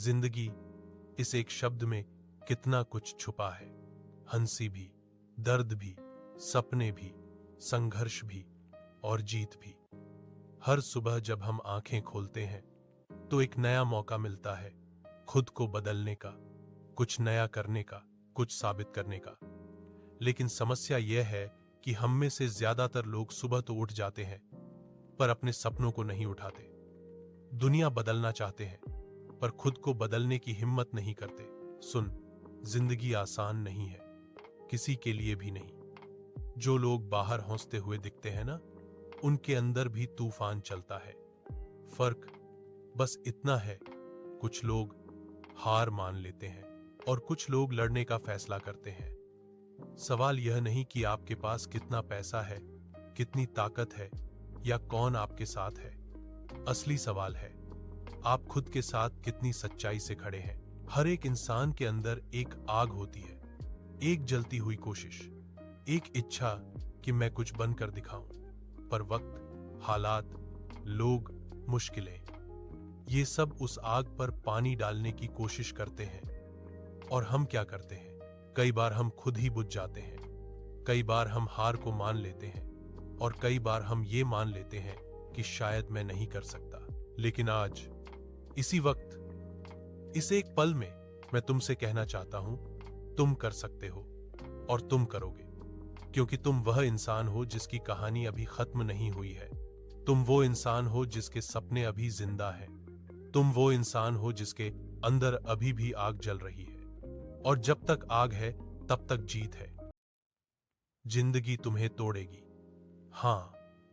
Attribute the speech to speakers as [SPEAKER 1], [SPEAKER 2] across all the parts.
[SPEAKER 1] जिंदगी इस एक शब्द में कितना कुछ छुपा है। हंसी भी, दर्द भी, सपने भी, संघर्ष भी और जीत भी। हर सुबह जब हम आंखें खोलते हैं तो एक नया मौका मिलता है खुद को बदलने का, कुछ नया करने का, कुछ साबित करने का। लेकिन समस्या यह है कि हम में से ज्यादातर लोग सुबह तो उठ जाते हैं पर अपने सपनों को नहीं उठाते। दुनिया बदलना चाहते हैं पर खुद को बदलने की हिम्मत नहीं करते। सुन, जिंदगी आसान नहीं है, किसी के लिए भी नहीं। जो लोग बाहर हंसते हुए दिखते हैं ना, उनके अंदर भी तूफान चलता है। फर्क बस इतना है, कुछ लोग हार मान लेते हैं और कुछ लोग लड़ने का फैसला करते हैं। सवाल यह नहीं कि आपके पास कितना पैसा है, कितनी ताकत है या कौन आपके साथ है। असली सवाल है आप खुद के साथ कितनी सच्चाई से खड़े हैं। हर एक इंसान के अंदर एक आग होती है, एक जलती हुई कोशिश, एक इच्छा कि मैं कुछ बनकर दिखाऊं। पर वक्त, हालात, लोग, मुश्किलें, ये सब उस आग पर पानी डालने की कोशिश करते हैं। और हम क्या करते हैं? कई बार हम खुद ही बुझ जाते हैं, कई बार हम हार को मान लेते हैं और कई बार हम ये मान लेते हैं कि शायद मैं नहीं कर सकता। लेकिन आज, इसी वक्त, इस एक पल में मैं तुमसे कहना चाहता हूं, तुम कर सकते हो और तुम करोगे, क्योंकि तुम वह इंसान हो जिसकी कहानी अभी खत्म नहीं हुई है। तुम वो इंसान हो जिसके सपने अभी जिंदा हैं। तुम वो इंसान हो जिसके अंदर अभी भी आग जल रही है। और जब तक आग है तब तक जीत है। जिंदगी तुम्हें तोड़ेगी, हां,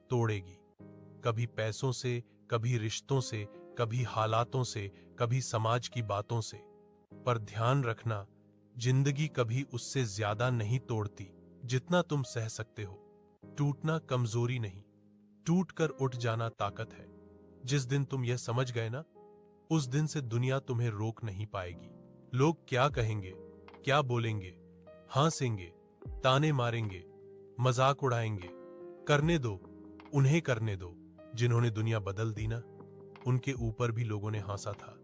[SPEAKER 1] तोड़ेगी। कभी पैसों से, कभी रिश्तों से, कभी हालातों से, कभी समाज की बातों से। पर ध्यान रखना, जिंदगी कभी उससे ज्यादा नहीं तोड़ती जितना तुम सह सकते हो। टूटना कमजोरी नहीं, टूटकर उठ जाना ताकत है। जिस दिन तुम यह समझ गए ना, उस दिन से दुनिया तुम्हें रोक नहीं पाएगी। लोग क्या कहेंगे, क्या बोलेंगे, हंसेंगे, ताने मारेंगे, मजाक उड़ाएंगे, करने दो, उन्हें करने दो। जिन्होंने दुनिया बदल दी ना, उनके ऊपर भी लोगों ने हंसा था।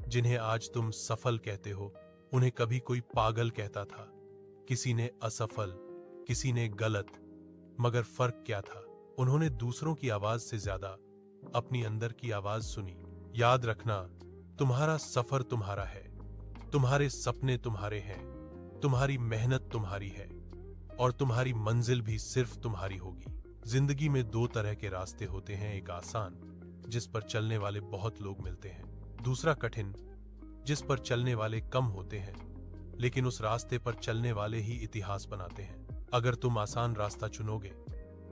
[SPEAKER 1] जिन्हें आज तुम सफल कहते हो, उन्हें कभी कोई पागल कहता था। किसी ने असफल, किसी ने गलत, मगर फर्क क्या था? उन्होंने दूसरों की आवाज से ज्यादा अपनी अंदर की आवाज सुनी। याद रखना, तुम्हारा सफर तुम्हारा है, तुम्हारे सपने तुम्हारे हैं, तुम्हारी मेहनत तुम्हारी है और तुम्हारी मंजिल भी सिर्फ तुम्हारी होगी। जिंदगी में दो तरह के रास्ते होते हैं, एक आसान, जिस पर चलने वाले बहुत लोग मिलते हैं, दूसरा कठिन, जिस पर चलने वाले कम होते हैं, लेकिन उस रास्ते पर चलने वाले ही इतिहास बनाते हैं। अगर तुम आसान रास्ता चुनोगे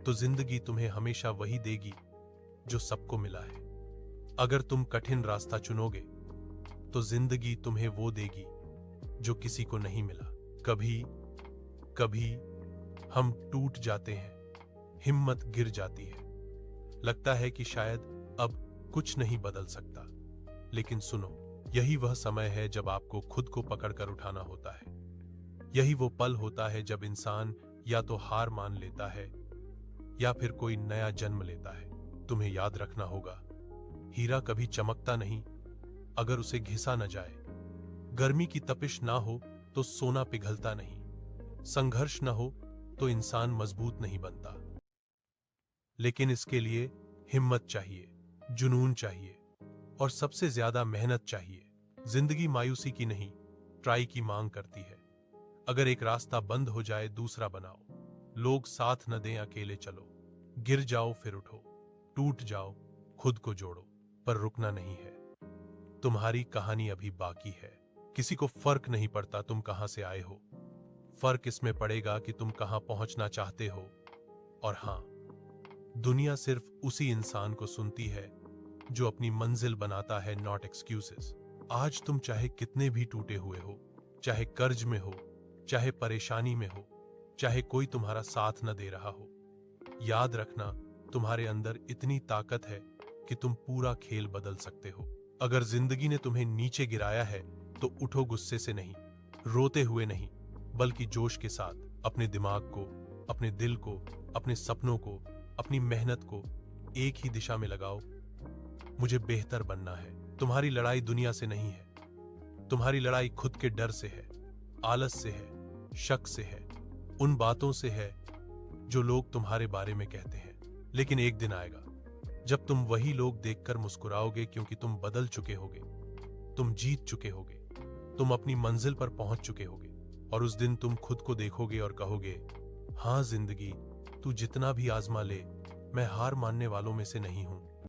[SPEAKER 1] तो जिंदगी तुम्हें हमेशा वही देगी जो सबको मिला है। अगर तुम कठिन रास्ता चुनोगे तो जिंदगी तुम्हें वो देगी जो किसी को नहीं मिला। कभी कभी हम टूट जाते हैं, हिम्मत गिर जाती है, लगता है कि शायद अब कुछ नहीं बदल सकता। लेकिन सुनो, यही वह समय है जब आपको खुद को पकड़कर उठाना होता है। यही वो पल होता है जब इंसान या तो हार मान लेता है या फिर कोई नया जन्म लेता है। तुम्हें याद रखना होगा, हीरा कभी चमकता नहीं अगर उसे घिसा न जाए। गर्मी की तपिश ना हो तो सोना पिघलता नहीं। संघर्ष न हो तो इंसान मजबूत नहीं बनता। लेकिन इसके लिए हिम्मत चाहिए, जुनून चाहिए और सबसे ज्यादा मेहनत चाहिए। जिंदगी मायूसी की नहीं, ट्राई की मांग करती है। अगर एक रास्ता बंद हो जाए, दूसरा बनाओ। लोग साथ न दें, अकेले चलो। गिर जाओ फिर उठो, टूट जाओ, खुद को जोड़ो, पर रुकना नहीं है। तुम्हारी कहानी अभी बाकी है। किसी को फर्क नहीं पड़ता तुम कहां से आए हो, फर्क इसमें पड़ेगा कि तुम कहां पहुंचना चाहते हो। और हां, दुनिया सिर्फ उसी इंसान को सुनती है जो अपनी मंजिल बनाता है, नॉट एक्सक्यूजेस। आज तुम चाहे कितने भी टूटे हुए हो, चाहे कर्ज में हो, चाहे परेशानी में हो, चाहे कोई तुम्हारा साथ न दे रहा हो, याद रखना, तुम्हारे अंदर इतनी ताकत है कि तुम पूरा खेल बदल सकते हो। अगर जिंदगी ने तुम्हें नीचे गिराया है तो उठो, गुस्से से नहीं, रोते हुए नहीं, बल्कि जोश के साथ। अपने दिमाग को, अपने दिल को, अपने सपनों को, अपनी मेहनत को एक ही दिशा में लगाओ। मुझे बेहतर बनना है। तुम्हारी लड़ाई दुनिया से नहीं है, तुम्हारी लड़ाई खुद के डर से है, आलस से है, शक से है, उन बातों से है जो लोग तुम्हारे बारे में कहते हैं। लेकिन एक दिन आएगा जब तुम वही लोग देखकर मुस्कुराओगे, क्योंकि तुम बदल चुके होगे, तुम जीत चुके होगे, तुम अपनी मंजिल पर पहुंच चुके होगे। और उस दिन तुम खुद को देखोगे और कहोगे, हाँ जिंदगी, तू जितना भी आजमा ले, मैं हार मानने वालों में से नहीं हूं।